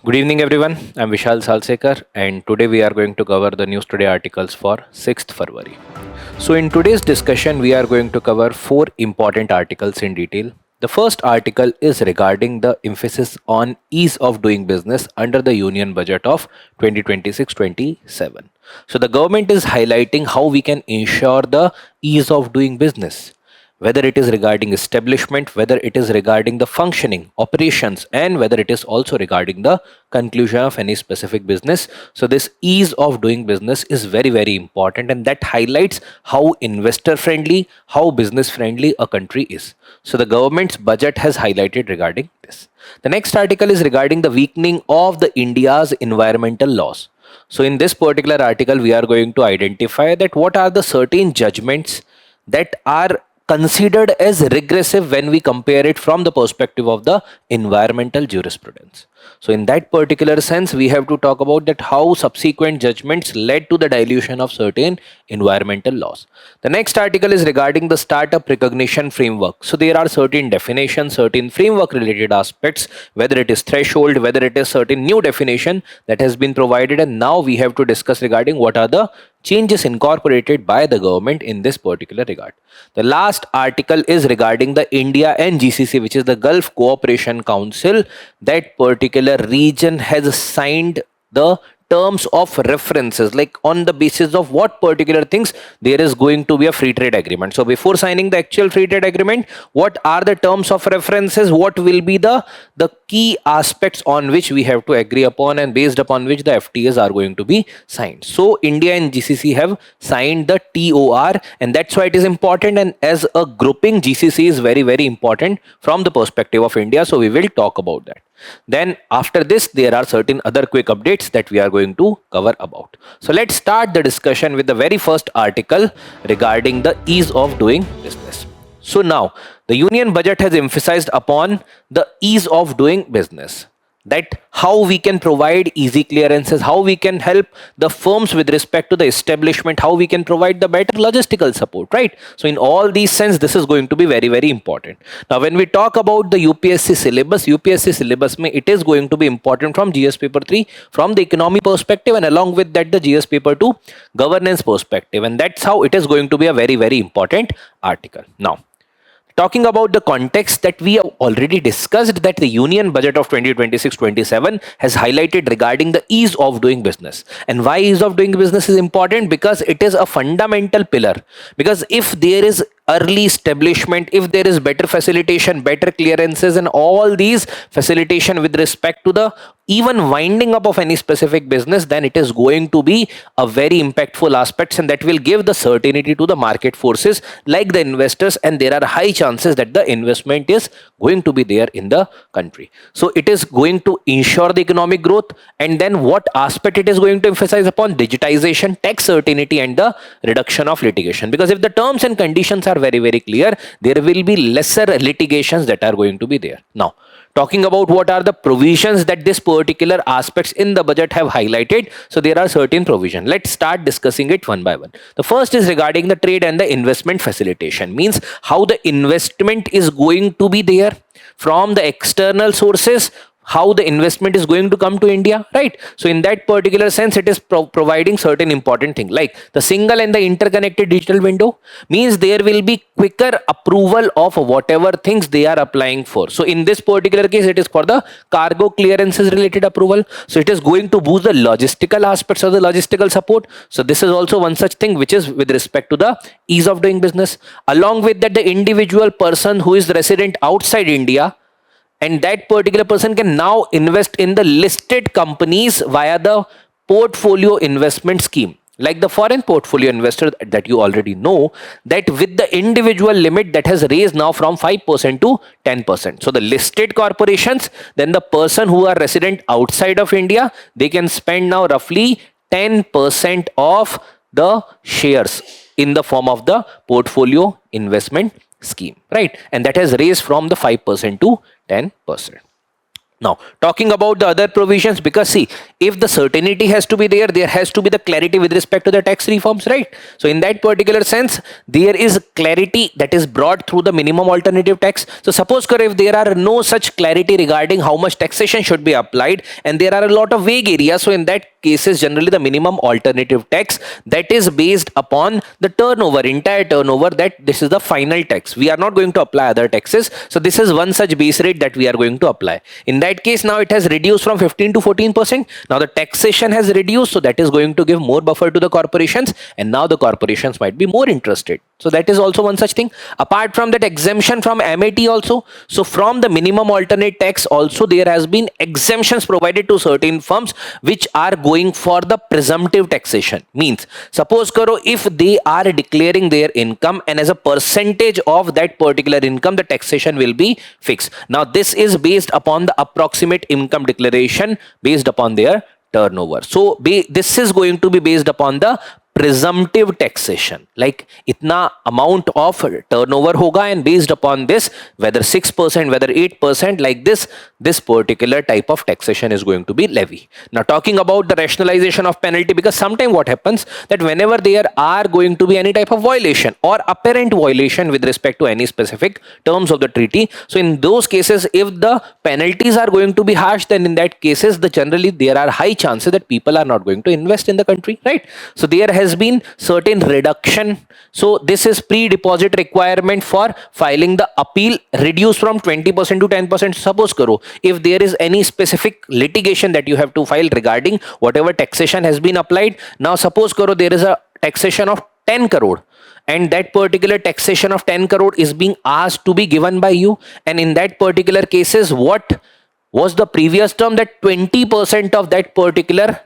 Good evening, everyone. I'm Vishal Salsekar, and today we are going to cover the News Today articles for 6th February. So, in today's discussion, we are going to cover four important articles in detail. The first article is regarding the emphasis on ease of doing business under the Union Budget of 2026-27. So, the government is highlighting how we can ensure the ease of doing business, whether it is regarding establishment, whether it is regarding the functioning, operations, and whether it is also regarding the conclusion of any specific business. So, this ease of doing business is very, very important, and that highlights how investor friendly, how business friendly a country is. So, the government's budget has highlighted regarding this. The next article is regarding the weakening of the India's environmental laws. So, in this particular article, we are going to identify that what are the certain judgments that are considered as regressive when we compare it from the perspective of the environmental jurisprudence. So in that particular sense, we have to talk about that how subsequent judgments led to the dilution of certain environmental laws. The next article is regarding the startup recognition framework. So there are certain definitions, certain framework related aspects, whether it is threshold, whether it is certain new definition that has been provided, and now we have to discuss regarding what are the changes incorporated by the government in this particular regard. The last article is regarding the India and GCC, which is the Gulf Cooperation Council. That particular region has signed the terms of references, like on the basis of what particular things there is going to be a free trade agreement. So before signing the actual free trade agreement, what are the terms of references, what will be the key aspects on which we have to agree upon, and based upon which the FTAs are going to be signed. So India and GCC have signed the TOR, and that's why it is important, and as a grouping GCC is very, very important from the perspective of India, so we will talk about that. Then after this, there are certain other quick updates that we are going to cover about. So let's start the discussion with the very first article regarding the ease of doing business. So now the union budget has emphasized upon the ease of doing business, that how we can provide easy clearances, how we can help the firms with respect to the establishment, how we can provide the better logistical support, right? So in all these sense, this is going to be very, very important. Now when we talk about the UPSC syllabus, it is going to be important from GS paper 3 from the economy perspective, and along with that the GS paper 2 governance perspective, and that's how it is going to be a very, very important article. Now talking about the context that we have already discussed, that the union budget of 2026-27 has highlighted regarding the ease of doing business. And why ease of doing business is important? Because it is a fundamental pillar. Because if there is early establishment, if there is better facilitation, better clearances, and all these facilitation with respect to the even winding up of any specific business, then it is going to be a very impactful aspects, and that will give the certainty to the market forces like the investors, and there are high chances that the investment is going to be there in the country. So it is going to ensure the economic growth, and then what aspect it is going to emphasize upon? Digitization, tax certainty, and the reduction of litigation. Because if the terms and conditions are very, very clear, there will be lesser litigations that are going to be there. Now talking about what are the provisions that this particular aspects in the budget have highlighted. So there are certain provisions. Let's start discussing it one by one. The first is regarding the trade and the investment facilitation, means how the investment is going to be there from the external sources, how the investment is going to come to India, right? So in that particular sense, it is providing certain important thing, like the single and the interconnected digital window, means there will be quicker approval of whatever things they are applying for. So in this particular case, it is for the cargo clearances related approval. So it is going to boost the logistical aspects of the logistical support. So this is also one such thing which is with respect to the ease of doing business. Along with that, the individual person who is resident outside India, and that particular person can now invest in the listed companies via the portfolio investment scheme, like the foreign portfolio investor that you already know, that with the individual limit that has raised now from 5% to 10%. So the listed corporations, then the person who are resident outside of India, they can spend now roughly 10% of the shares in the form of the portfolio investment scheme, right? And that has raised from the 5% to 10%. Now talking about the other provisions, because see, if the certainty has to be there has to be the clarity with respect to the tax reforms, right? So in that particular sense, there is clarity that is brought through the minimum alternative tax. So suppose if there are no such clarity regarding how much taxation should be applied, and there are a lot of vague areas, so in that cases generally the minimum alternative tax that is based upon the turnover, entire turnover, that this is the final tax. We are not going to apply other taxes. So this is one such base rate that we are going to apply. In that case, now it has reduced from 15 to 14%. Now the taxation has reduced, so that is going to give more buffer to the corporations, and now the corporations might be more interested. So that is also one such thing. Apart from that, exemption from MAT also. So from the minimum alternate tax also, there has been exemptions provided to certain firms which are going for the presumptive taxation. Means suppose if they are declaring their income, and as a percentage of that particular income the taxation will be fixed. Now this is based upon the approximate income declaration based upon their turnover. So this is going to be based upon the presumptive taxation, like itna amount of turnover hoga, and based upon this, whether 6%, whether 8%, like this particular type of taxation is going to be levy. Now talking about the rationalization of penalty, because sometimes what happens that whenever there are going to be any type of violation or apparent violation with respect to any specific terms of the treaty, so in those cases, if the penalties are going to be harsh, then in that cases generally there are high chances that people are not going to invest in the country, right? So there has been certain reduction. So this is pre-deposit requirement for filing the appeal reduced from 20% to 10%. Suppose if there is any specific litigation that you have to file regarding whatever taxation has been applied. Now suppose there is a taxation of 10 crore, and that particular taxation of 10 crore is being asked to be given by you, and in that particular cases, what was the previous term, that 20% of that particular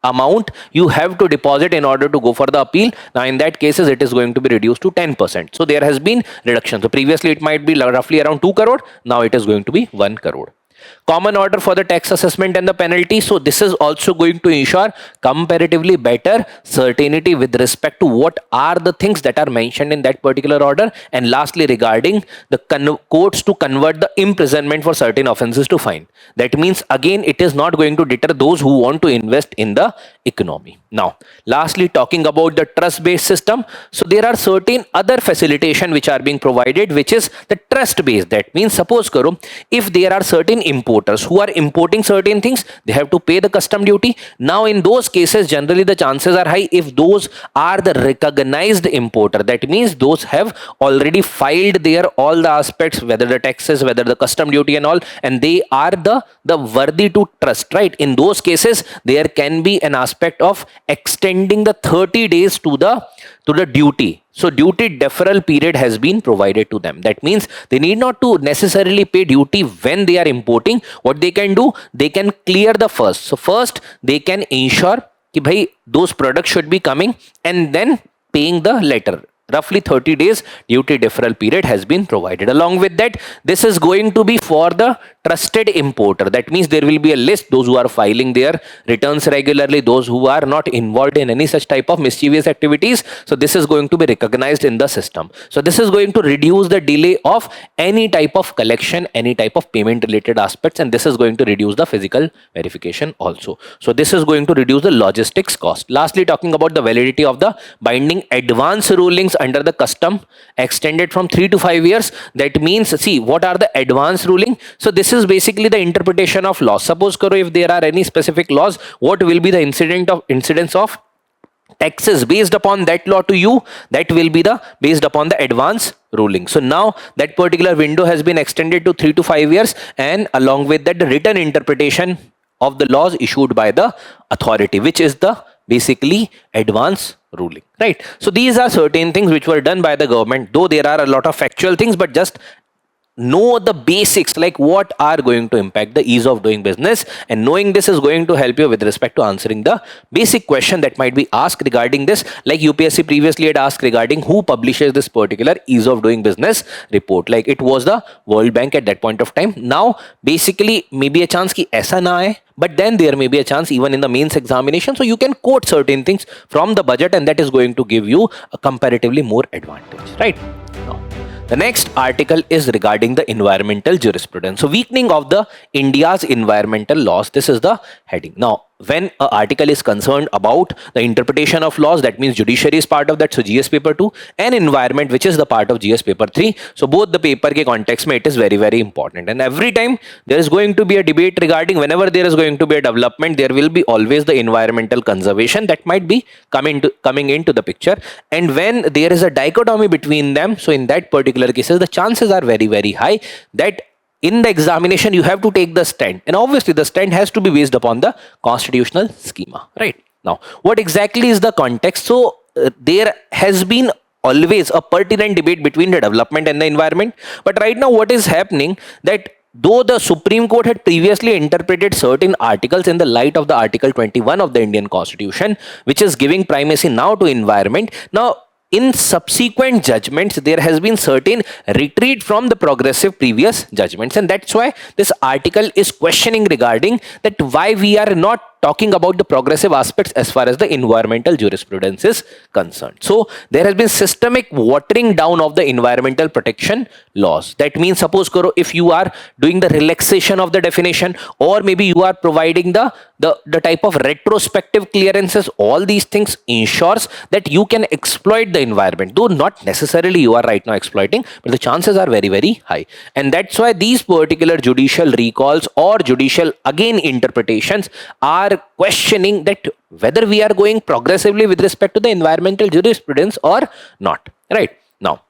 amount you have to deposit in order to go for the appeal. Now in that cases it is going to be reduced to 10%. So there has been reduction. So previously it might be roughly around 2 crore. Now it is going to be 1 crore. Common order for the tax assessment and the penalty. So this is also going to ensure comparatively better certainty with respect to what are the things that are mentioned in that particular order. And lastly, regarding the courts to convert the imprisonment for certain offenses to fine. That means again it is not going to deter those who want to invest in the economy. Now lastly, talking about the trust based system. So there are certain other facilitation which are being provided, which is the trust based. That means suppose if there are certain importers who are importing certain things, they have to pay the custom duty. Now in those cases generally the chances are high if those are the recognized importer. That means those have already filed their all the aspects, whether the taxes, whether the custom duty and all, and they are the worthy to trust, right? In those cases there can be an aspect of extending the 30 days to the duty. So duty deferral period has been provided to them. That means they need not to necessarily pay duty when they are importing. What they can do, they can clear the first. So first they can ensure that those products should be coming, and then paying the later. Roughly 30 days duty deferral period has been provided. Along with that, this is going to be for the trusted importer. That means there will be a list, those who are filing their returns regularly, those who are not involved in any such type of mischievous activities. So this is going to be recognized in the system. So this is going to reduce the delay of any type of collection, any type of payment related aspects, and this is going to reduce the physical verification also. So this is going to reduce the logistics cost. Lastly, talking about the validity of the binding advance rulings under the custom extended from 3 to 5 years. That means, see, what are the advance ruling? So this is basically the interpretation of law. Suppose if there are any specific laws, what will be the incidence of taxes based upon that law to you? That will be the based upon the advance ruling. So now that particular window has been extended to 3 to 5 years, and along with that the written interpretation of the laws issued by the authority, which is the basically advance ruling, right? So these are certain things which were done by the government, though there are a lot of factual things, but just know the basics, like what are going to impact the ease of doing business, and knowing this is going to help you with respect to answering the basic question that might be asked regarding this. Like UPSC previously had asked regarding who publishes this particular ease of doing business report, like it was the World Bank at that point of time. Now basically maybe a chance ki aisa na aaye, but then there may be a chance even in the mains examination, so you can quote certain things from the budget, and that is going to give you a comparatively more advantage, right? Now, the next article is regarding the environmental jurisprudence. So weakening of the India's environmental laws. This is the heading. Now when an article is concerned about the interpretation of laws, that means judiciary is part of that, so GS paper 2, and environment, which is the part of GS paper 3. So both the paper ke context mein it is very, very important. And every time there is going to be a debate regarding, whenever there is going to be a development, there will be always the environmental conservation that might be coming into the picture. And when there is a dichotomy between them, so in that particular cases, the chances are very, very high that in the examination you have to take the stand, and obviously the stand has to be based upon the constitutional schema. Right now, what exactly is the context? So there has been always a pertinent debate between the development and the environment, but right now what is happening, that though the Supreme Court had previously interpreted certain articles in the light of the Article 21 of the Indian Constitution, which is giving primacy now to environment, now in subsequent judgments there has been certain retreat from the progressive previous judgments, and that's why this article is questioning regarding that why we are not talking about the progressive aspects as far as the environmental jurisprudence is concerned. So there has been systemic watering down of the environmental protection laws. That means, suppose karo, if you are doing the relaxation of the definition, or maybe you are providing the type of retrospective clearances, all these things ensures that you can exploit the environment, though not necessarily you are right now exploiting, but the chances are very, very high. And that's why these particular judicial recalls or judicial again interpretations are questioning that whether we are going progressively with respect to the environmental jurisprudence or not. Right now,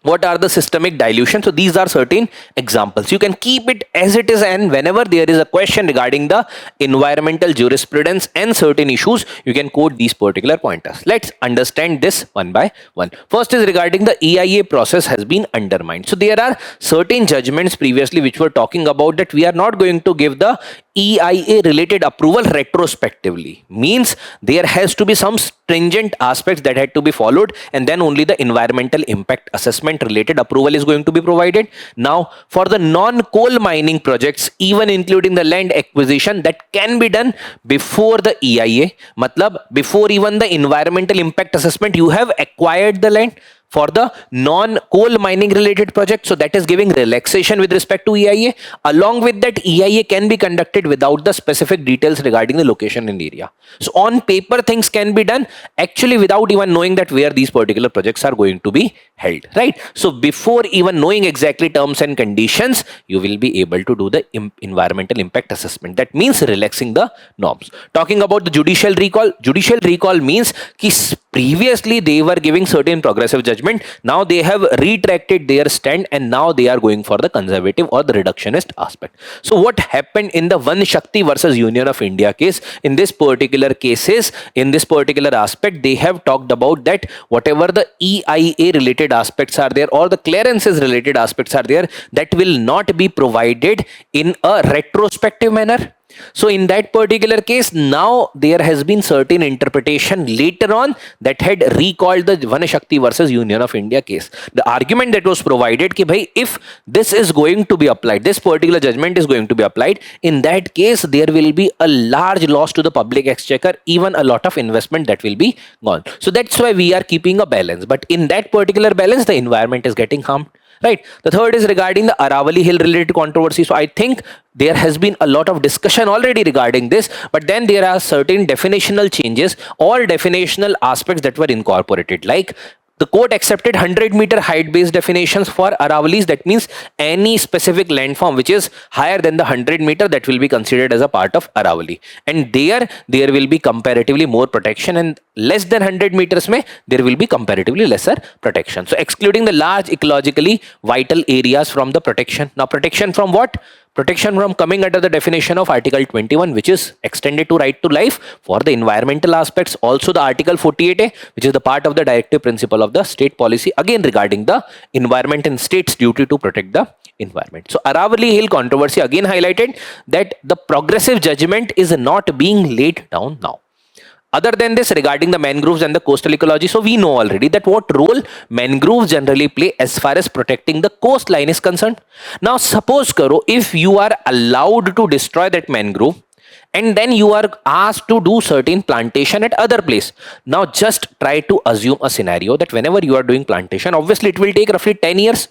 what are the systemic dilutions? So these are certain examples. You can keep it as it is, and whenever there is a question regarding the environmental jurisprudence and certain issues, you can quote these particular pointers. Let's understand this one by one. First is regarding the EIA process has been undermined. So there are certain judgments previously which were talking about that we are not going to give the EIA related approval retrospectively. Means there has to be some stringent aspects that had to be followed, and then only the environmental impact assessment related approval is going to be provided. Now for the non-coal mining projects, even including the land acquisition, that can be done before the EIA. Matlab, before even the environmental impact assessment, you have acquired the land for the non-coal mining related project. So that is giving relaxation with respect to EIA. Along with that, EIA can be conducted without the specific details regarding the location and area. So on paper, things can be done actually without even knowing that where these particular projects are going to be held, right? So before even knowing exactly terms and conditions, you will be able to do the environmental impact assessment. That means relaxing the norms. Talking about the judicial recall means that previously they were giving certain progressive judgment. Now they have retracted their stand, and now they are going for the conservative or the reductionist aspect. So what happened in the Van Shakti versus Union of India case, in this particular cases, in this particular aspect, they have talked about that whatever the EIA related aspects are there, or the clearances related aspects are there, that will not be provided in a retrospective manner. So in that particular case, now there has been certain interpretation later on that had recalled the Vanashakti versus Union of India case. The argument that was provided ki bhai, if this is going to be applied, this particular judgment is going to be applied, in that case there will be a large loss to the public exchequer, even a lot of investment that will be gone. So that's why we are keeping a balance, but in that particular balance the environment is getting harmed. Right. The third is regarding the Aravali Hill related controversy. So I think there has been a lot of discussion already regarding this, but then there are certain definitional changes or definitional aspects that were incorporated. Like the court accepted 100-meter height-based definitions for Aravalis. That means any specific landform which is higher than the 100-meter, that will be considered as a part of Aravali. And there will be comparatively more protection, and less than 100 meters mein, there will be comparatively lesser protection. So excluding the large ecologically vital areas from the protection. Now protection from what? Protection from coming under the definition of Article 21, which is extended to right to life for the environmental aspects. Also the Article 48A, which is the part of the directive principle of the state policy, again regarding the environment and state's duty to protect the environment. So Aravali Hill controversy again highlighted that the progressive judgment is not being laid down now. Other than this, regarding the mangroves and the coastal ecology, so we know already that what role mangroves generally play as far as protecting the coastline is concerned. Now suppose karo, if you are allowed to destroy that mangrove and then you are asked to do certain plantation at other place. Now just try to assume a scenario that whenever you are doing plantation, obviously it will take roughly 10 years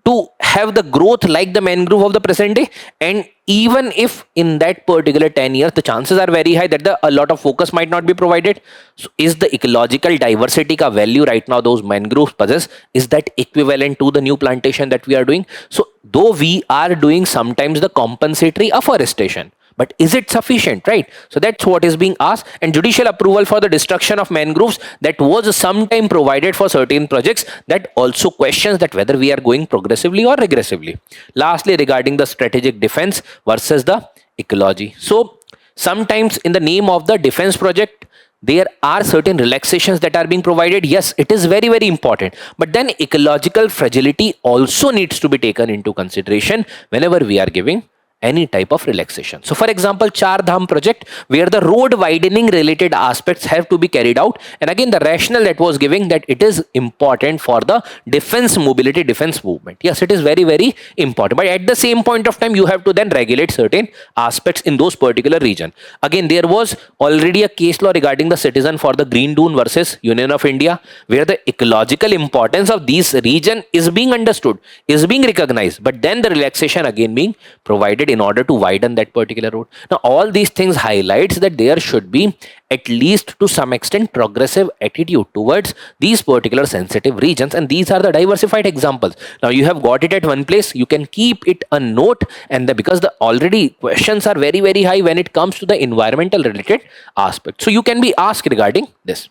to have the growth like the mangrove of the present day, and even if in that particular 10 years the chances are very high that a lot of focus might not be provided, so is the ecological diversity ka value right now those mangroves possess, is that equivalent to the new plantation that we are doing? So though we are doing sometimes the compensatory afforestation, but is it sufficient, right? So that's what is being asked. And judicial approval for the destruction of mangroves, that was sometime provided for certain projects, that also questions that whether we are going progressively or regressively. Lastly, regarding the strategic defense versus the ecology. So sometimes in the name of the defense project, there are certain relaxations that are being provided. Yes, it is very, very important. But then ecological fragility also needs to be taken into consideration whenever we are giving any type of relaxation. So for example, Char Dham project, where the road widening related aspects have to be carried out, and again the rationale that was giving that it is important for the defense mobility, defense movement. Yes, it is very, very important, but at the same point of time you have to then regulate certain aspects in those particular region. Again, there was already a case law regarding the citizen for the Green Dune versus Union of India, where the ecological importance of these region is being understood, is being recognized, but then the relaxation again being provided in order to widen that particular road. Now all these things highlights that there should be at least to some extent progressive attitude towards these particular sensitive regions, and these are the diversified examples. Now you have got it at one place, you can keep it a note, and because the already questions are very, very high when it comes to the environmental related aspect, so you can be asked regarding this.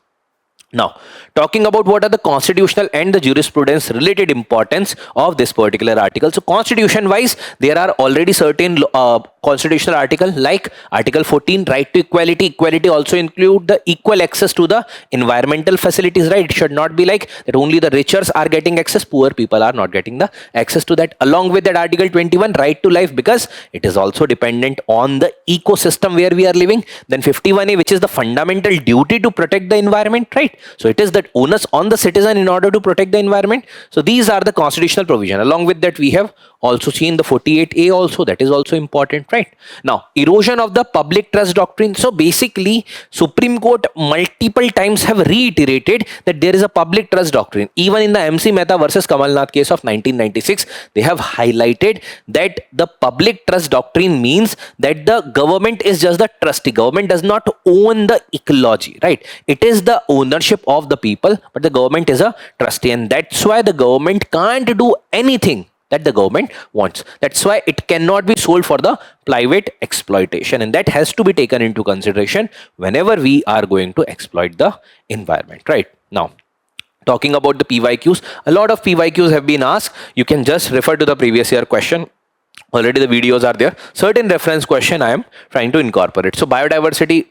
Now, talking about what are the constitutional and the jurisprudence related importance of this particular article. So, constitution wise, there are already certain constitutional article like Article 14, right to equality. Equality also include the equal access to the environmental facilities, right? It should not be like that only the richers are getting access, poor people are not getting the access to that. Along with that, Article 21, right to life, because it is also dependent on the ecosystem where we are living. Then 51A, which is the fundamental duty to protect the environment, right? So it is that onus on the citizen in order to protect the environment. So these are the constitutional provision. Along with that, we have also seen the 48A also, that is also important, right? Now, erosion of the public trust doctrine. So basically, Supreme Court multiple times have reiterated that there is a public trust doctrine. Even in the MC Mehta versus Kamalnath case of 1996, they have highlighted that the public trust doctrine means that the government is just the trustee. Government does not own the ecology, right? It is the ownership of the people, but the government is a trustee, and that's why the government can't do anything that the government wants. That's why it cannot be sold for the private exploitation, and that has to be taken into consideration whenever we are going to exploit the environment, right? Now, talking about the PYQs, a lot of PYQs have been asked. You can just refer to the previous year question. Already the videos are there. Certain reference question I am trying to incorporate. So biodiversity,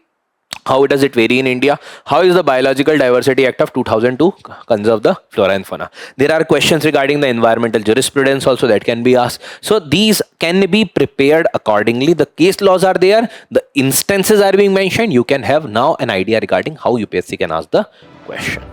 how does it vary in India? How is the Biological Diversity Act of 2002 conserve the flora and fauna? There are questions regarding the environmental jurisprudence also that can be asked. So these can be prepared accordingly. The case laws are there. The instances are being mentioned. You can have now an idea regarding how UPSC can ask the question.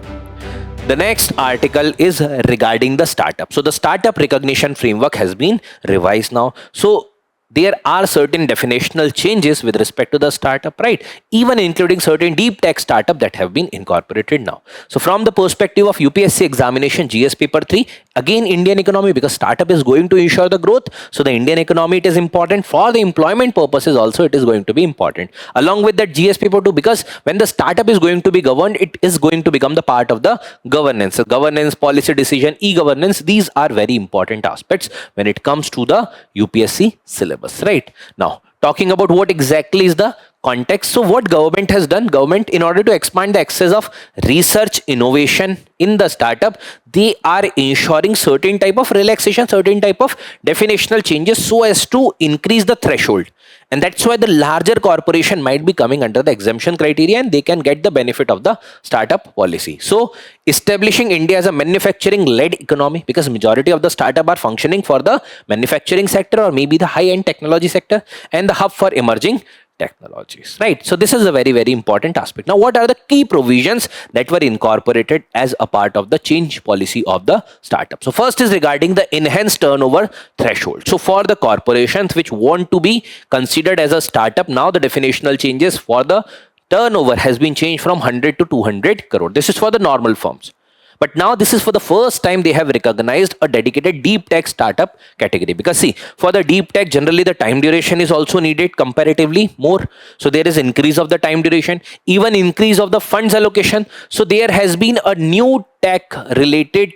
The next article is regarding the startup. So the startup recognition framework has been revised now. So there are certain definitional changes with respect to the startup, right? Even including certain deep tech startup that have been incorporated now. So from the perspective of UPSC examination GS paper 3, again Indian economy, because startup is going to ensure the growth. So the Indian economy, it is important for the employment purposes also, it is going to be important. Along with that GS paper 2, because when the startup is going to be governed, it is going to become the part of the governance. So governance, policy decision, e-governance, these are very important aspects when it comes to the UPSC syllabus. Right now, talking about what exactly is the context. So what government has done, government, in order to expand the access of research innovation in the startup, they are ensuring certain type of relaxation, certain type of definitional changes so as to increase the threshold. And that's why the larger corporation might be coming under the exemption criteria, and they can get the benefit of the startup policy. So establishing India as a manufacturing led economy, because majority of the startup are functioning for the manufacturing sector or maybe the high end technology sector, and the hub for emerging technologies, right? So this is a very, very important aspect. Now, what are the key provisions that were incorporated as a part of the change policy of the startup? So first is regarding the enhanced turnover threshold. So for the corporations which want to be considered as a startup, now the definitional changes for the turnover has been changed from 100 to 200 crore. This is for the normal firms. But now this is for the first time they have recognized a dedicated deep tech startup category. Because see, for the deep tech, generally the time duration is also needed comparatively more. So there is increase of the time duration, even increase of the funds allocation. So there has been a new tech related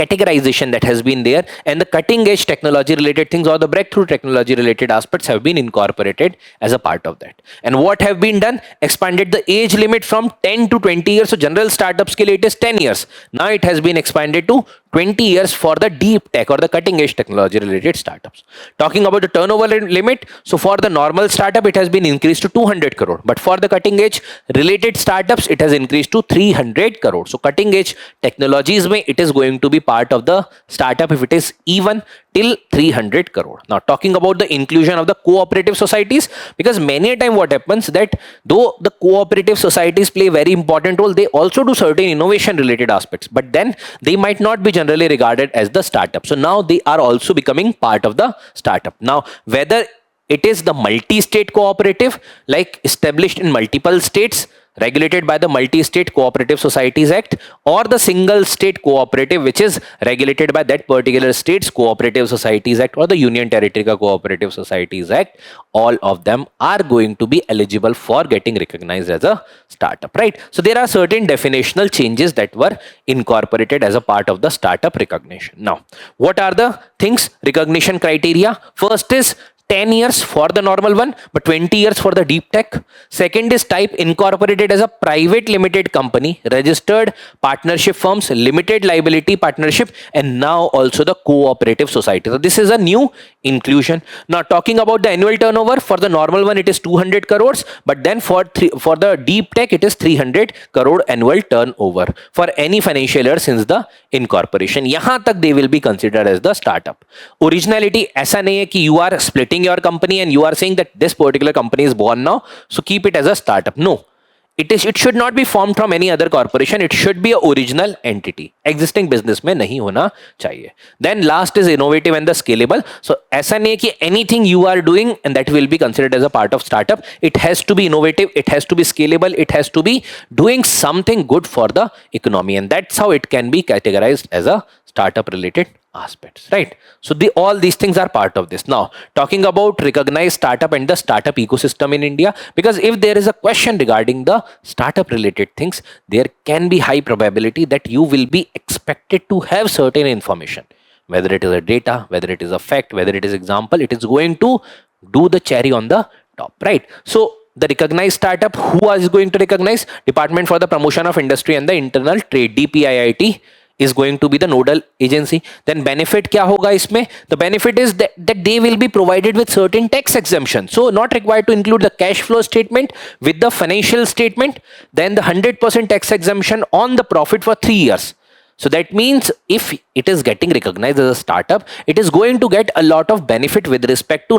categorization that has been there, and the cutting edge technology related things or the breakthrough technology related aspects have been incorporated as a part of that. And what have been done? Expanded the age limit from 10 to 20 years. So general startups ke liye it is 10 years. Now it has been expanded to 20 years for the deep tech or the cutting edge technology related startups. Talking about the turnover limit, so for the normal startup it has been increased to 200 crore, but for the cutting edge related startups it has increased to 300 crore. So cutting edge technologies mein it is going to be part of the startup if it is even till 300 crore. Now talking about the inclusion of the cooperative societies, because many a time what happens that though the cooperative societies play a very important role, they also do certain innovation related aspects, but then they might not be generally regarded as the startup. So now they are also becoming part of the startup. Now whether it is the multi-state cooperative like established in multiple states regulated by the Multi-State Cooperative Societies Act, or the single state cooperative which is regulated by that particular state's Cooperative Societies Act or the Union Territory Cooperative Societies Act, all of them are going to be eligible for getting recognized as a startup, right? So there are certain definitional changes that were incorporated as a part of the startup recognition. Now, what are the things? Recognition criteria. First is 10 years for the normal one, but 20 years for the deep tech. Second is type incorporated as a private limited company, registered partnership firms, limited liability partnership, and now also the cooperative society. So this is a new inclusion. Now talking about the annual turnover, for the normal one it is 200 crores, but then for the deep tech it is 300 crore annual turnover for any financial year since the incorporation. Yahan tak they will be considered as the startup. Originality, ऐसा नहीं है कि you are splitting your company and you are saying that this particular company is born now, so keep it as a startup. No, it should not be formed from any other corporation. It should be a original entity. Existing business में नहीं होना चाहिए. Then last is innovative and the scalable. So ऐसा नहीं है कि anything you are doing and that will be considered as a part of startup. It has to be innovative, it has to be scalable, it has to be doing something good for the economy, and that's how it can be categorized as a startup related aspects, right? So all these things are part of this. Now talking about recognized startup and the startup ecosystem in India, because if there is a question regarding the startup related things, there can be high probability that you will be expected to have certain information, whether it is a data, whether it is a fact, whether it is example, it is going to do the cherry on the top, right? So the recognized startup, who is going to recognize? Department for the Promotion of Industry and the Internal Trade, DPIIT, is going to be the nodal agency. Then benefit kya hoga isme? The benefit is that they will be provided with certain tax exemption. So not required to include the cash flow statement with the financial statement. Then the 100% tax exemption on the profit for 3 years. So that means if it is getting recognized as a startup, it is going to get a lot of benefit with respect to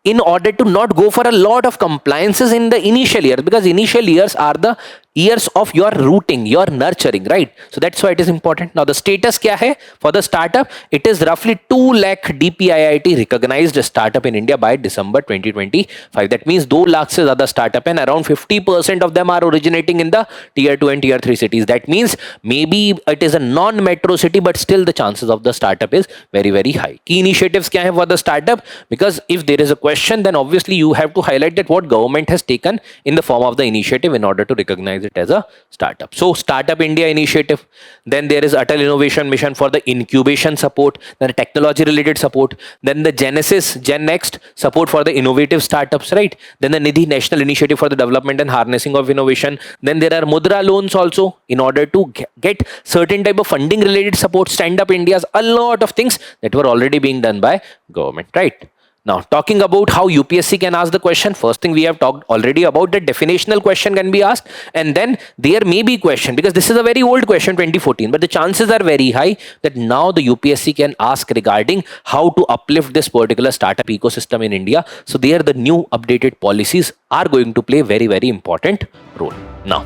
in order to not go for a lot of compliances in the initial years, because initial years are the years of your rooting, your nurturing, right? So that's why it is important. Now the status kya hai for the startup? It is roughly 2 lakh DPIIT recognized startup in India by December 2025. That means 2 lakh se zyada startup and around 50% of them are originating in the tier 2 and tier 3 cities. That means maybe it is a non-metro city, but still the chances of the startup is very, very high. Key initiatives kya hai for the startup? Because if there is a question, then obviously you have to highlight that what government has taken in the form of the initiative in order to recognize it as a startup. So Startup India initiative, then there is Atal Innovation Mission for the incubation support, then technology related support, then the Genesis Gen Next support for the innovative startups, right? Then the Nidhi National Initiative for the development and harnessing of innovation. Then there are Mudra loans also in order to get certain type of funding related support. Stand Up India's, a lot of things that were already being done by government, right? Now, talking about how UPSC can ask the question, first thing we have talked already about, that definitional question can be asked, and then there may be question, because this is a very old question, 2014, but the chances are very high that now the UPSC can ask regarding how to uplift this particular startup ecosystem in India. So there the new updated policies are going to play very, very important role. Now,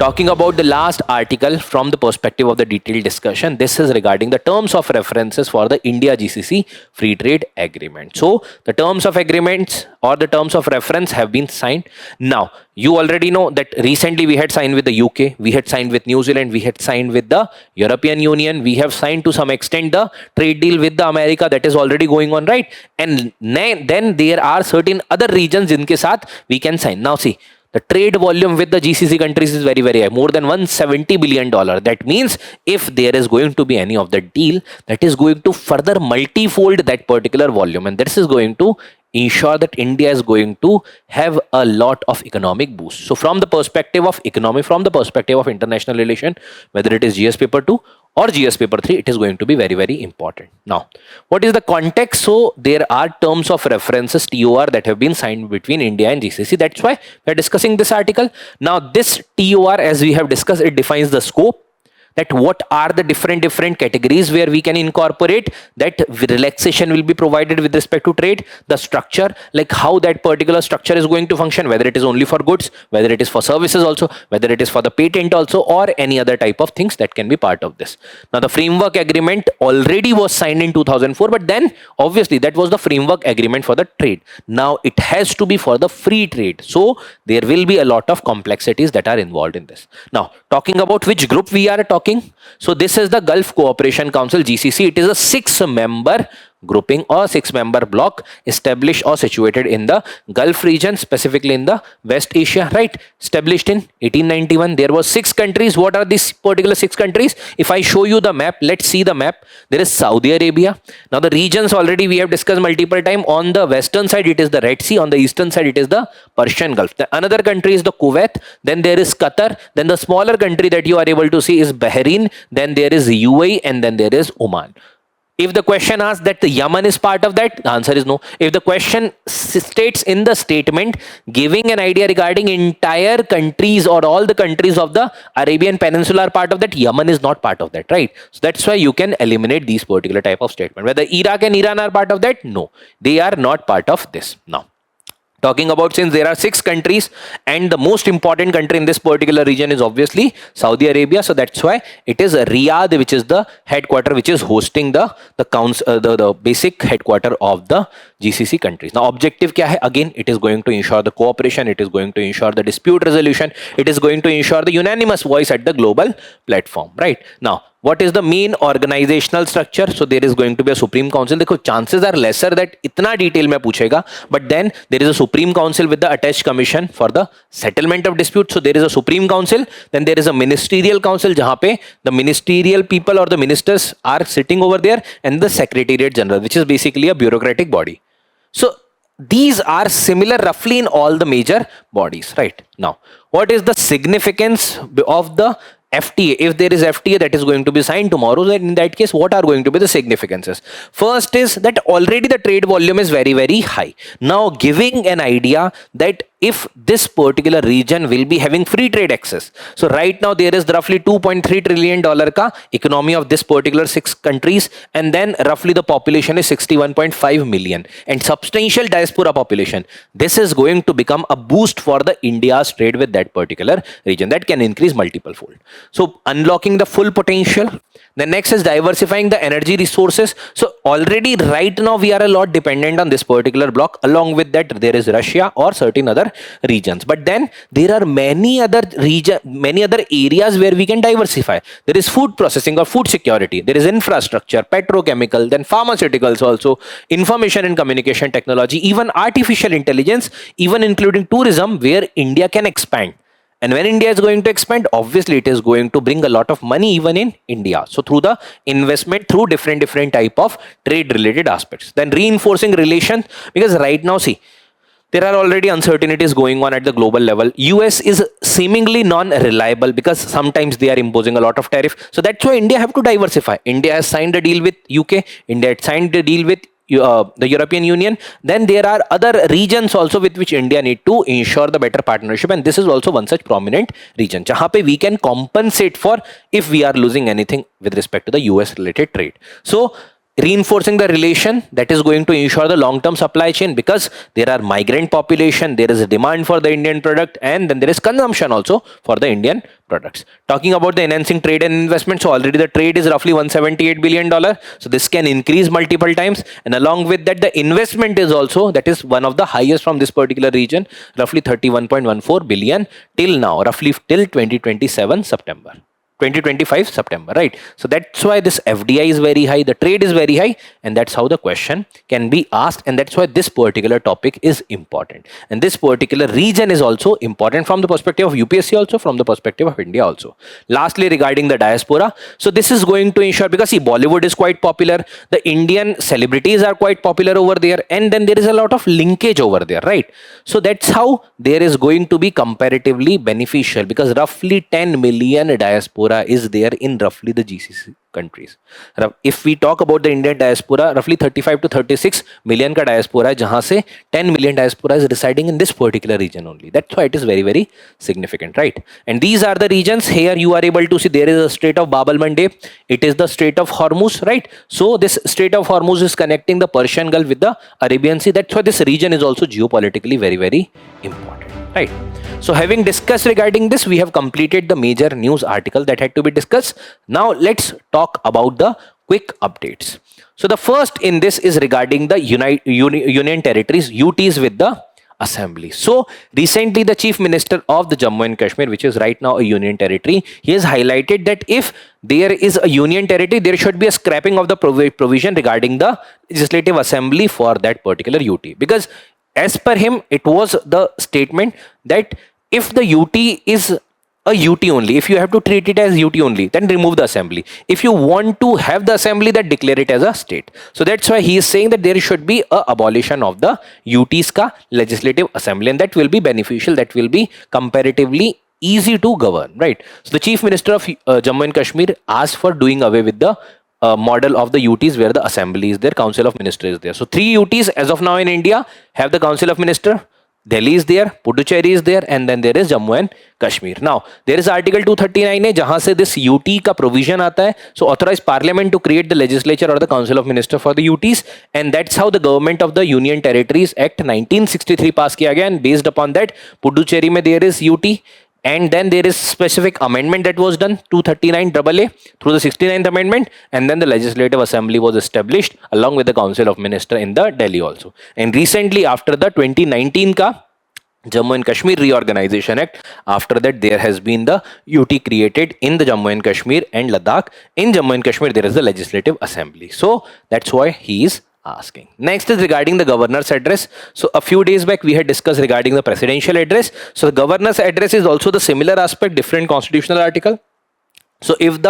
talking about the last article from the perspective of the detailed discussion, this is regarding the terms of references for the India GCC free trade agreement. So the terms of agreements or the terms of reference have been signed. Now you already know that recently we had signed with the UK, we had signed with New Zealand, we had signed with the European Union, we have signed to some extent the trade deal with the America, that is already going on, right? And then there are certain other regions inke saath we can sign. Now see, the trade volume with the GCC countries is very, very high, more than $170 billion. That means if there is going to be any of the deal, that is going to further multifold that particular volume. And this is going to ensure that India is going to have a lot of economic boost. So from the perspective of economy, from the perspective of international relation, whether it is GS paper 2 or GS paper 3, it is going to be very, very important. Now, what is the context? So there are terms of references, TOR, that have been signed between India and GCC. That's why we are discussing this article. Now this TOR, as we have discussed, it defines the scope, that what are the different categories where we can incorporate that relaxation will be provided with respect to trade, the structure, like how that particular structure is going to function, whether it is only for goods, whether it is for services also, whether it is for the patent also, or any other type of things that can be part of this. Now the framework agreement already was signed in 2004, but then obviously that was the framework agreement for the trade. Now it has to be for the free trade, so there will be a lot of complexities that are involved in this. Now talking about which group we are talking, so this is the Gulf Cooperation Council, GCC. It is a 6-member grouping or 6-member block established or situated in the Gulf region, specifically in the West Asia, right? Established in 1891. There were 6 countries. What are these particular 6 countries? If I show you the map, let's see the map. There is Saudi Arabia. Now the regions already we have discussed multiple times. On the western side it is the Red Sea, on the eastern side it is the Persian Gulf. The another country is the Kuwait, then there is Qatar, then the smaller country that you are able to see is Bahrain, then there is UAE, and then there is Oman. If the question asks that the Yemen is part of that, the answer is no. If the question states in the statement giving an idea regarding entire countries or all the countries of the Arabian Peninsula are part of that, Yemen is not part of that, right? So that's why you can eliminate these particular type of statement. Whether Iraq and Iran are part of that, no, they are not part of this. Now talking about, since there are 6 countries and the most important country in this particular region is obviously Saudi Arabia, so that's why it is Riyadh, which is the headquarter, which is hosting the council, the basic headquarter of the GCC countries. Now objective kya hai? Again, it is going to ensure the cooperation, it is going to ensure the dispute resolution, it is going to ensure the unanimous voice at the global platform, right? Now what is the main organizational structure? So there is going to be a Supreme Council. देखो, chances are lesser that इतना detail में पूछेगा, but then there is a Supreme Council with the attached commission for the settlement of disputes. So there is a Supreme Council, then there is a Ministerial Council जहाँ पे the ministerial people or the ministers are sitting over there, and the Secretariat General, which is basically a bureaucratic body. So these are similar roughly in all the major bodies, right? Now what is the significance of the FTA? If there is FTA that is going to be signed tomorrow, then in that case what are going to be the significances? First is that already the trade volume is very, very high. Now giving an idea that if this particular region will be having free trade access. So right now there is roughly $2.3 trillion ka economy of this particular 6 countries, and then roughly the population is 61.5 million and substantial diaspora population. This is going to become a boost for the India's trade with that particular region that can increase multiple fold. So unlocking the full potential. The next is diversifying the energy resources. So already right now we are a lot dependent on this particular block. Along with that there is Russia or certain other regions, but then there are many other areas where we can diversify. There is food processing or food security, there is infrastructure, petrochemical, then pharmaceuticals also, information and communication technology, even artificial intelligence, even including tourism, where India can expand. And when India is going to expand, obviously it is going to bring a lot of money even in India. So through the investment, through different type of trade related aspects. Then reinforcing relations, because right now see, there are already uncertainties going on at the global level. US is seemingly non-reliable because sometimes they are imposing a lot of tariff. So that's why India have to diversify. India has signed a deal with UK. India had signed a deal with the European Union. Then there are other regions also with which India need to ensure the better partnership, and this is also one such prominent region jahan pe we can compensate for if we are losing anything with respect to the US related trade. So reinforcing the relation that is going to ensure the long-term supply chain, because there are migrant population, there is a demand for the Indian product, and then there is consumption also for the Indian products. Talking about the enhancing trade and investment, so already the trade is roughly $178 billion, so this can increase multiple times, and along with that the investment is also, that is one of the highest from this particular region, roughly 31.14 billion till now, roughly till 2027 September. 2025 September, right? So that's why this FDI is very high, the trade is very high, and that's how the question can be asked, and that's why this particular topic is important. And this particular region is also important from the perspective of UPSC, also from the perspective of India also. Lastly, regarding the diaspora, so this is going to ensure, because see, Bollywood is quite popular, the Indian celebrities are quite popular over there, and then there is a lot of linkage over there, right? So that's how there is going to be comparatively beneficial, because roughly 10 million diaspora is there in roughly the GCC countries. If we talk about the Indian diaspora, roughly 35 to 36 million ka diaspora hai, jahan se 10 million diaspora is residing in this particular region only. That's why it is very, very significant, right? And these are the regions. Here you are able to see there is a Strait of Bab el-Mandeb. It is the Strait of Hormuz, right? So this Strait of Hormuz is connecting the Persian Gulf with the Arabian Sea. That's why this region is also geopolitically very, very important, right? So having discussed regarding this, we have completed the major news article that had to be discussed. Now let's talk about the quick updates. So the first in this is regarding the Union Territories, UTs with the Assembly. So recently the Chief Minister of the Jammu and Kashmir, which is right now a Union Territory, he has highlighted that if there is a Union Territory, there should be a scrapping of the provision regarding the Legislative Assembly for that particular UT. Because as per him, it was the statement that if the UT is a UT only, if you have to treat it as UT only, then remove the assembly. If you want to have the assembly, then declare it as a state. So that's why he is saying that there should be a abolition of the UT's ka legislative assembly, and that will be beneficial, that will be comparatively easy to govern, right? So the Chief Minister of Jammu and Kashmir asked for doing away with the model of the UTs where the assembly is there, Council of Ministers is there. So 3 UTs as of now in India have the Council of Minister. Delhi is there, Puducherry is there, and then there is Jammu and Kashmir. Now, there is Article 239 है, जहाँ से this UT का provision आता है. So, authorize Parliament to create the legislature or the Council of Minister for the UTs, and that's how the government of the Union Territories Act 1963 pass किया गया, and based upon that, Puducherry में there is UT. And then there is specific amendment that was done, 239 AA through the 69th amendment, and then the Legislative Assembly was established along with the Council of Minister in the Delhi also. And recently, after the 2019 ka Jammu and Kashmir Reorganization Act, after that there has been the UT created in the Jammu and Kashmir and Ladakh. In Jammu and Kashmir there is the Legislative Assembly. So that's why he is asking. Next is regarding the governor's address. So a few days back we had discussed regarding the presidential address. So the governor's address is also the similar aspect, different constitutional article. So if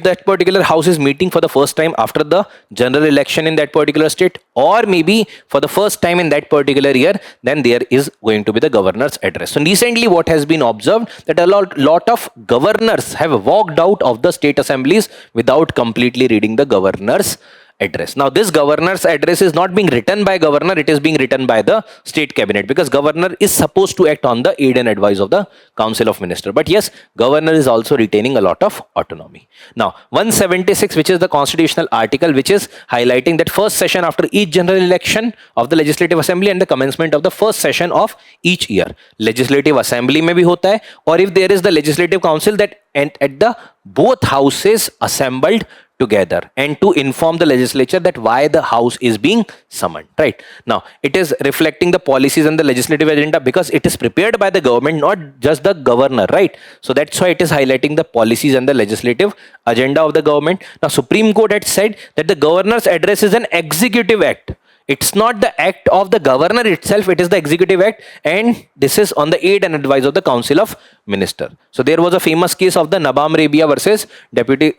that particular house is meeting for the first time after the general election in that particular state, or maybe for the first time in that particular year, then there is going to be the governor's address. So recently what has been observed, that a lot of governors have walked out of the state assemblies without completely reading the governor's address. Now this governor's address is not being written by governor, it is being written by the state cabinet, because governor is supposed to act on the aid and advice of the Council of Minister. But yes, governor is also retaining a lot of autonomy. Now 176, which is the constitutional article which is highlighting that first session after each general election of the Legislative Assembly and the commencement of the first session of each year, Legislative Assembly में भी होता है, or if there is the Legislative Council, that at the both houses assembled together and to inform the legislature that why the house is being summoned, right? Now it is reflecting the policies and the legislative agenda, because it is prepared by the government, not just the governor, right? So that's why it is highlighting the policies and the legislative agenda of the government. Now Supreme Court had said that the governor's address is an executive act. It's not the act of the governor itself, it is the executive act, and this is on the aid and advice of the Council of Minister. So there was a famous case of the Nabam Rabia versus deputy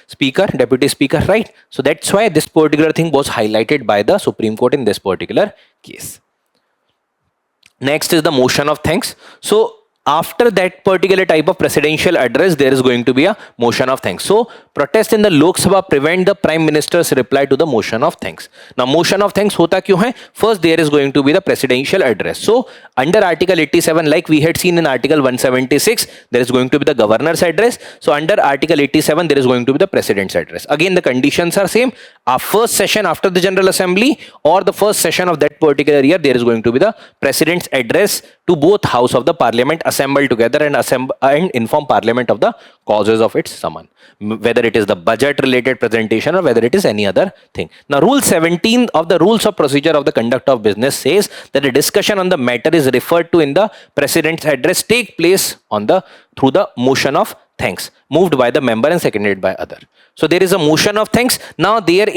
speaker, right? So that's why this particular thing was highlighted by the Supreme Court in this particular case. Next is the motion of thanks. So after that particular type of presidential address, there is going to be a motion of thanks. So protest in the Lok Sabha prevent the Prime Minister's reply to the motion of thanks. Now motion of thanks hota kyun hai? First there is going to be the presidential address. So under Article 87, like we had seen in Article 176, there is going to be the governor's address. So under Article 87, there is going to be the president's address. Again, the conditions are same. Our first session after the General Assembly or the first session of that particular year, there is going to be the president's address to both house of the parliament assemble together and inform parliament of the causes of its summon, whether it is the budget related presentation or whether it is any other thing. Now rule 17 of the rules of procedure of the conduct of business says that a discussion on the matter is referred to in the president's address take place on the through the motion of thanks moved by the member and seconded by other. So there is a motion of thanks. Now there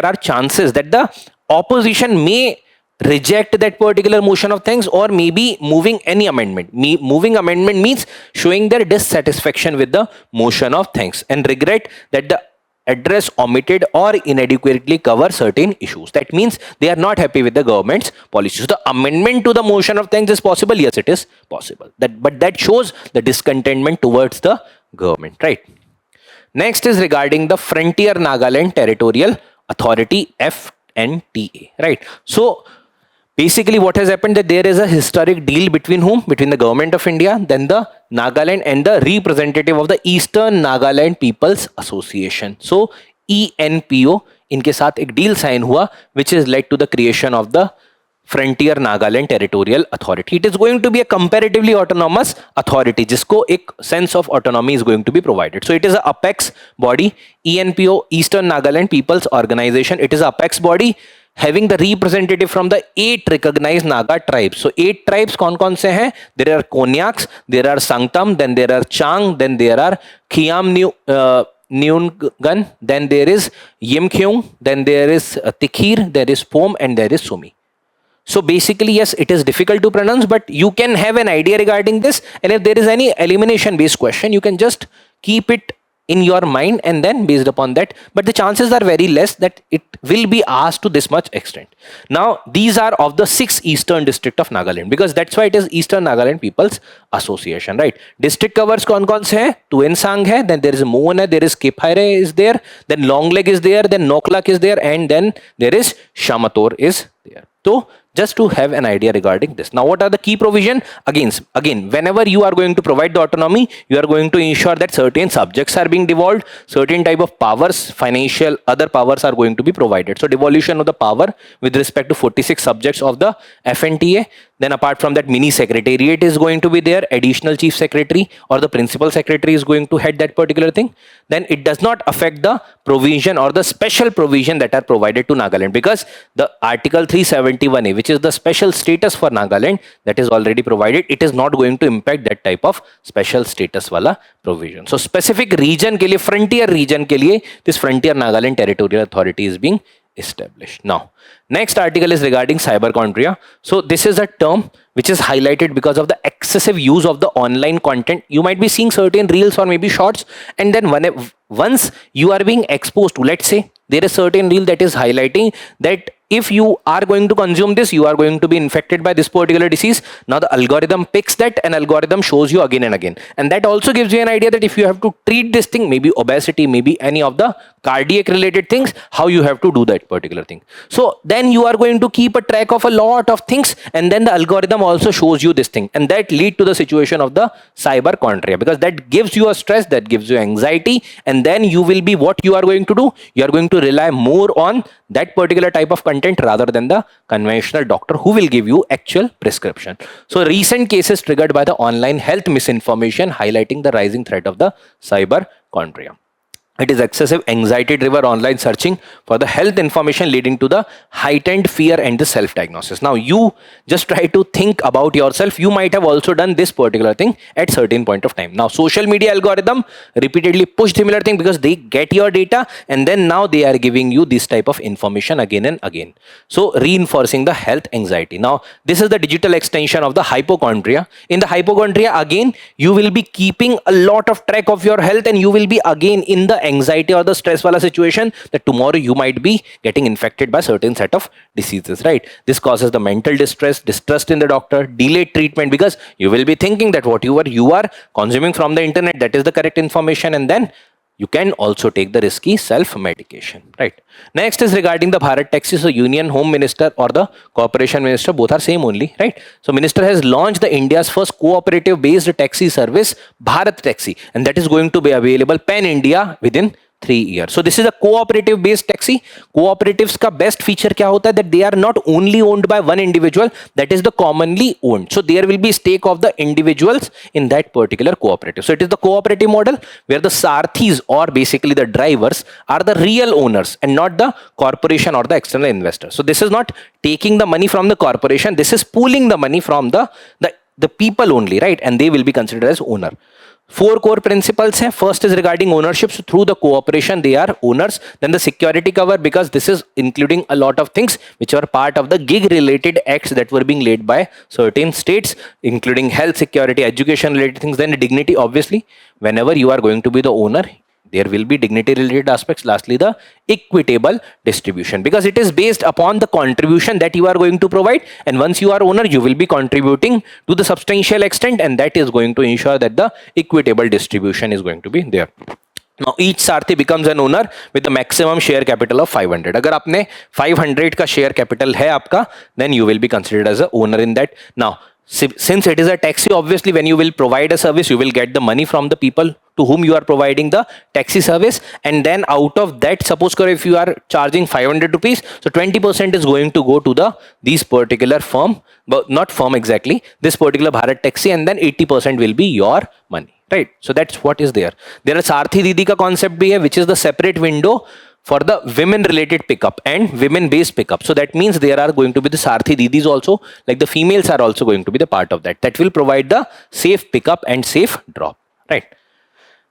are chances that the opposition may reject that particular motion of thanks or maybe moving any amendment. Moving amendment means showing their dissatisfaction with the motion of thanks and regret that the address omitted or inadequately cover certain issues. That means they are not happy with the government's policies. So the amendment to the motion of thanks is possible. Yes, it is possible. But that shows the discontentment towards the government, right? Next is regarding the Frontier Nagaland Territorial Authority, FNTA, right? So basically what has happened that there is a historic deal between whom? Between the government of India, then the Nagaland and the representative of the Eastern Nagaland People's Association. So ENPO, इनके साथ एक deal sign हुआ which has led to the creation of the Frontier Nagaland Territorial Authority. It is going to be a comparatively autonomous authority जिसको एक sense of autonomy is going to be provided. So it is a apex body, ENPO, Eastern Nagaland People's Organization. It is a apex body having the representative from the 8 recognized Naga tribes. So 8 tribes कौन-कौन से हैं? There are Konyaks, there are Sangtam, then there are Chang, then there are Nyungan, then there is Yimkhyung, then there is Tikhir, there is Pom, and there is Sumi. So basically, yes, it is difficult to pronounce, but you can have an idea regarding this. And if there is any elimination based question, you can just keep it in your mind and then based upon that. But the chances are very less that it will be asked to this much extent. Now, these are of the 6 Eastern District of Nagaland because that's why it is Eastern Nagaland People's Association, right? District covers कौन-कौन से हैं? Tuensang है, then there is Moon है, there is Kephaire is there, then Longleg is there, then Noklak is there, and then there is Shamator is there. So just to have an idea regarding this. Now, what are the key provision? Again, whenever you are going to provide the autonomy, you are going to ensure that certain subjects are being devolved, certain type of powers, financial, other powers are going to be provided. So devolution of the power with respect to 46 subjects of the FNTA. Then apart from that, mini secretariat is going to be there, additional chief secretary or the principal secretary is going to head that particular thing. Then it does not affect the provision or the special provision that are provided to Nagaland because the Article 371A, which is the special status for Nagaland, that is already provided. It is not going to impact that type of special status wala provision. So specific region ke liye, frontier region ke liye, this Frontier Nagaland Territorial Authority is being established. Now, next article is regarding cyberchondria. So this is a term which is highlighted because of the excessive use of the online content. You might be seeing certain reels or maybe shorts, and then once you are being exposed to, let's say there is certain reel that is highlighting that if you are going to consume this, you are going to be infected by this particular disease. Now the algorithm picks that and algorithm shows you again and again. And that also gives you an idea that if you have to treat this thing, maybe obesity, maybe any of the cardiac related things, how you have to do that particular thing. So then you are going to keep a track of a lot of things, and then the algorithm also shows you this thing, and that lead to the situation of the cyberchondria because that gives you a stress, that gives you anxiety, and then you will be, what you are going to do, you are going to rely more on that particular type of content rather than the conventional doctor who will give you actual prescription. So recent cases triggered by the online health misinformation highlighting the rising threat of the cyberchondria. It is excessive anxiety driven online searching for the health information leading to the heightened fear and the self-diagnosis. Now you just try to think about yourself. You might have also done this particular thing at certain point of time. Now social media algorithm repeatedly push similar thing because they get your data and then now they are giving you this type of information again and again. So reinforcing the health anxiety. Now this is the digital extension of the hypochondria. In the hypochondria again, you will be keeping a lot of track of your health and you will be again in the anxiety or the stress wala situation that tomorrow you might be getting infected by certain set of diseases, right? This causes the mental distress, distrust in the doctor, delayed treatment, because you will be thinking that whatever you are consuming from the internet, that is the correct information, and then you can also take the risky self-medication, right? Next is regarding the Bharat Taxi. So Union Home Minister or the Corporation Minister, both are same only, right? So Minister has launched the India's first cooperative based taxi service, Bharat Taxi, and that is going to be available pan-India within 3 years. So this is a cooperative based taxi. Cooperatives का best feature क्या होता है, that they are not only owned by one individual, that is the commonly owned. So there will be stake of the individuals in that particular cooperative. So it is the cooperative model where the sarthis or basically the drivers are the real owners and not the corporation or the external investor. So this is not taking the money from the corporation. This is pooling the money from the people only, right? And they will be considered as owner. 4 core principles हैं. First is regarding ownership. So through the cooperation they are owners. Then the security cover, because this is including a lot of things which are part of the gig related acts that were being laid by certain states, including health, security, education related things. Then dignity, obviously whenever you are going to be the owner, there will be dignity related aspects. Lastly, the equitable distribution, because it is based upon the contribution that you are going to provide, and once you are owner you will be contributing to the substantial extent, and that is going to ensure that the equitable distribution is going to be there. Now each Sarathi becomes an owner with the maximum share capital of 500. अगर आपने 500 का share capital है आपका, then you will be considered as a owner in that. Now since it is a taxi, obviously when you will provide a service you will get the money from the people to whom you are providing the taxi service, and then out of that, suppose if you are charging 500 rupees, so 20% is going to go to these particular firm, but not firm exactly, this particular Bharat Taxi, and then 80% will be your money, right? So that's what is there. There is Sarthi Didi ka concept bhi hai, which is the separate window for the women related pickup and women based pickup. So that means there are going to be the Sarthi Didis also, like the females are also going to be the part of that. That will provide the safe pickup and safe drop, right?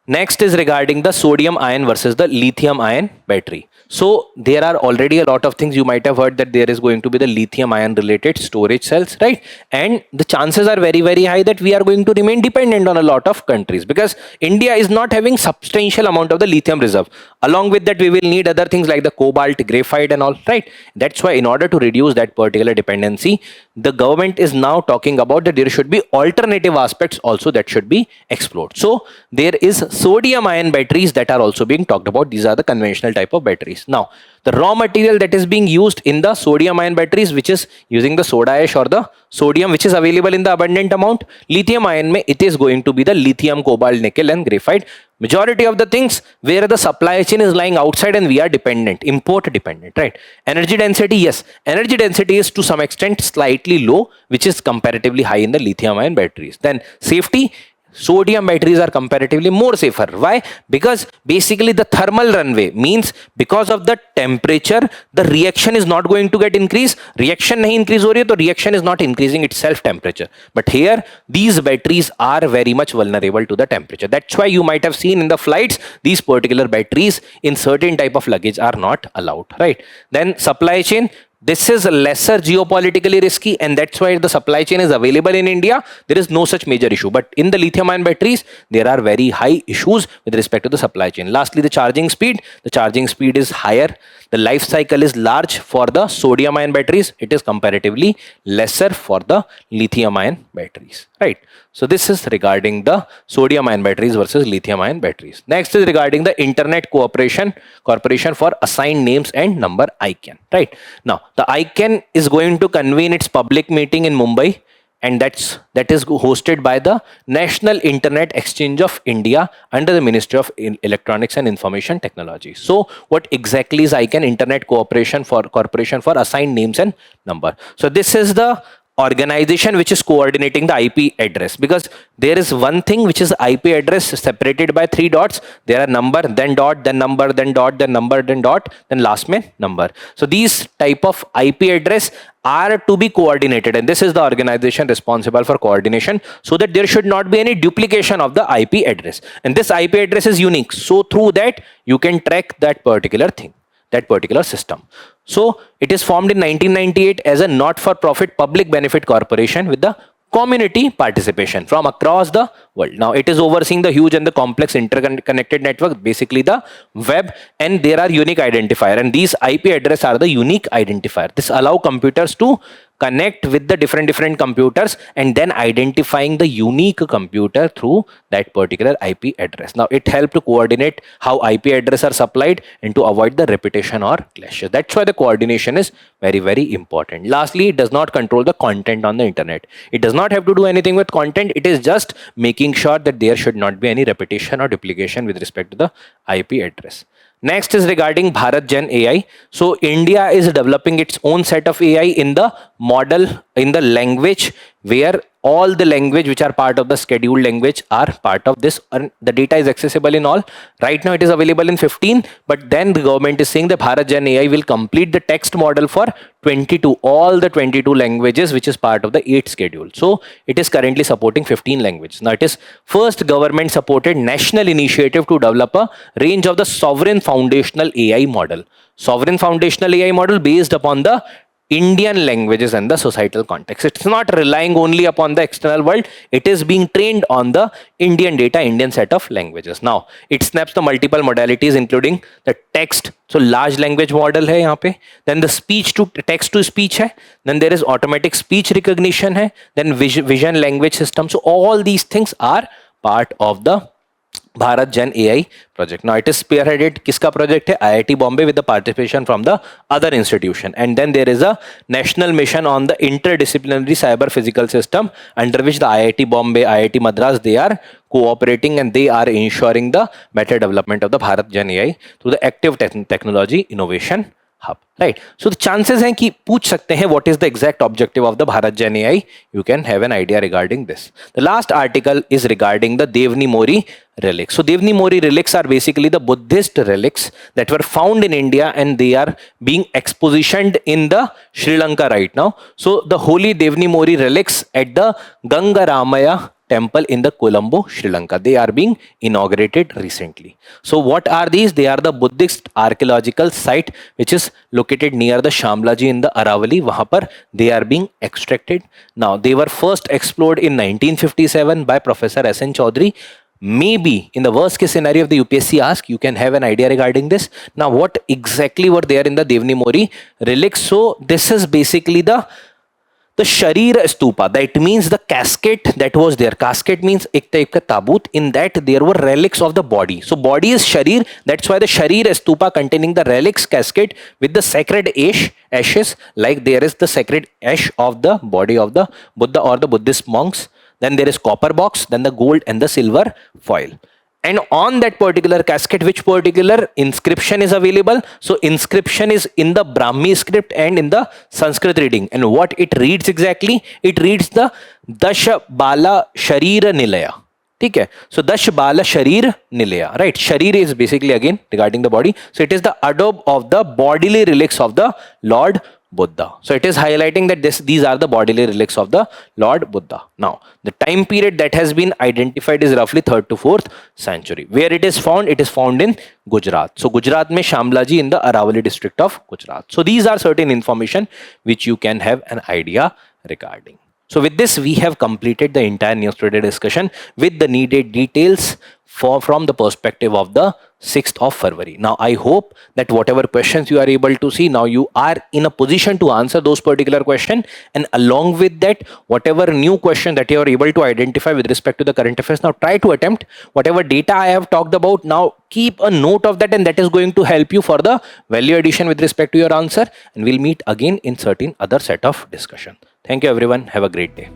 Next is regarding the sodium ion versus the lithium ion battery. So there are already a lot of things. You might have heard that there is going to be the lithium ion related storage cells, right? And the chances are very, very high that we are going to remain dependent on a lot of countries, because India is not having substantial amount of the lithium reserve. Along with that, we will need other things like the cobalt, graphite and all, right? That's why in order to reduce that particular dependency, the government is now talking about that there should be alternative aspects also that should be explored. So there is sodium ion batteries that are also being talked about. These are the conventional type of batteries. Now, the raw material that is being used in the sodium ion batteries, which is using the soda ash or the sodium, which is available in the abundant amount. Lithium ion mein, it is going to be the lithium, cobalt, nickel and graphite. Majority of the things where the supply chain is lying outside and we are dependent, import dependent, right? Energy density, yes, energy density is to some extent slightly low, which is comparatively high in the lithium ion batteries. Then safety, sodium batteries are comparatively more safer. Why? Because basically the thermal runway means because of the temperature, the reaction is not going to get increased. Reaction nahi increase ho rahi hai, so reaction is not increasing itself temperature. But here, these batteries are very much vulnerable to the temperature. That's why you might have seen in the flights, these particular batteries in certain type of luggage are not allowed, right? Then supply chain. This is lesser geopolitically risky, and that's why the supply chain is available in India. There is no such major issue. But in the lithium ion batteries, there are very high issues with respect to the supply chain. Lastly, the charging speed. The charging speed is higher. The life cycle is large for the sodium ion batteries. It is comparatively lesser for the lithium ion batteries, right? So this is regarding the sodium ion batteries versus lithium ion batteries. Next is regarding the Internet Corporation for Assigned Names and Number, ICANN, right? Now, the ICANN is going to convene its public meeting in Mumbai, and that is hosted by the National Internet Exchange of India under the Ministry of Electronics and Information Technology. So what exactly is ICANN? Internet Corporation for Assigned Names and Number. So this is the organization which is coordinating the IP address, because there is one thing which is IP address separated by 3 dots. There are number, then dot, then number, then dot, then number, then dot, then last mein number. So these type of IP address are to be coordinated, and this is the organization responsible for coordination, so that there should not be any duplication of the IP address. And this IP address is unique, so through that you can track that particular thing, that particular system. So it is formed in 1998 as a not-for-profit public benefit corporation with the community participation from across the world. Now it is overseeing the huge and the complex interconnected network, basically the web, and there are unique identifier, and these IP address are the unique identifier. This allow computers to connect with the different computers and then identifying the unique computer through that particular IP address. Now it helps to coordinate how IP addresses are supplied and to avoid the repetition or clashes. That's why the coordination is very important. Lastly, it does not control the content on the internet. It does not have to do anything with content. It is just making sure that there should not be any repetition or duplication with respect to the IP address. Next is regarding Bharat Gen AI. So India is developing its own set of AI in the model, in the language, where all the language which are part of the scheduled language are part of this, and the data is accessible in all. Right now it is available in 15, but then the government is saying that Bharat Gen AI will complete the text model for 22, all the 22 languages which is part of the 8 schedule. So it is currently supporting 15 languages. Now it is first government supported national initiative to develop a range of the sovereign foundational AI model. Sovereign foundational AI model based upon the Indian languages and the societal context. It's not relying only upon the external world. It is being trained on the Indian data, Indian set of languages. Now, it snaps the multiple modalities including the text. So, large language model hai yahan pe. Then the speech to text to speech hai. Then there is automatic speech recognition hai. Then vision language system. So, all these things are part of the Bharat Gen AI project. Now it is spearheaded, kiska project hai? IIT Bombay with the participation from the other institution. And then there is a national mission on the interdisciplinary cyber physical system, under which the IIT Bombay, IIT Madras, they are cooperating and they are ensuring the better development of the Bharat Gen AI through the active technology innovation hub, right? So the chances हैं कि पूछ सकते हैं what is the exact objective of the Bharat Gen AI. You can have an idea regarding this. The last article is regarding the Devni Mori relics. So Devni Mori relics are basically the Buddhist relics that were found in India, and they are being expositioned in the Sri Lanka right now. So the holy Devni Mori relics at the Gangaramaya temple in the Colombo, Sri Lanka, they are being inaugurated recently. So what are these? They are the Buddhist archaeological site which is located near the Shamlaji in the Aravali. Wahan par they are being extracted. Now they were first explored in 1957 by Professor S.N. Chaudhary. Maybe in the worst case scenario, if the UPSC asks, you can have an idea regarding this. Now what exactly were there in the Devni Mori relics? So this is basically the Sharira Stupa. That means the casket that was there. Casket means ek type ka tabut. In that there were relics of the body. So body is Sharir. That's why the Sharira Stupa containing the relics casket with the sacred ashes, like there is the sacred ash of the body of the Buddha or the Buddhist monks. Then there is copper box, then the gold and the silver foil. And on that particular casket, which particular inscription is available? So inscription is in the Brahmi script and in the Sanskrit reading. And what it reads exactly? It reads the Dasha Bala Sharira Nilaya. Okay. So Dash Bala Sharir Nilaya. Right. Sharir is basically again regarding the body. So it is the adobe of the bodily relics of the Lord Buddha. So it is highlighting that these are the bodily relics of the Lord Buddha. Now, the time period that has been identified is roughly 3rd to 4th century. Where it is found in Gujarat. So Gujarat mein Shamlaji in the Aravali district of Gujarat. So these are certain information which you can have an idea regarding. So with this, we have completed the entire news today discussion with the needed details from the perspective of the 6th of February. Now, I hope that whatever questions you are able to see, now you are in a position to answer those particular questions, and along with that, whatever new question that you are able to identify with respect to the current affairs, now try to attempt whatever data I have talked about. Now keep a note of that, and that is going to help you for the value addition with respect to your answer, and we'll meet again in certain other set of discussion. Thank you everyone. Have a great day.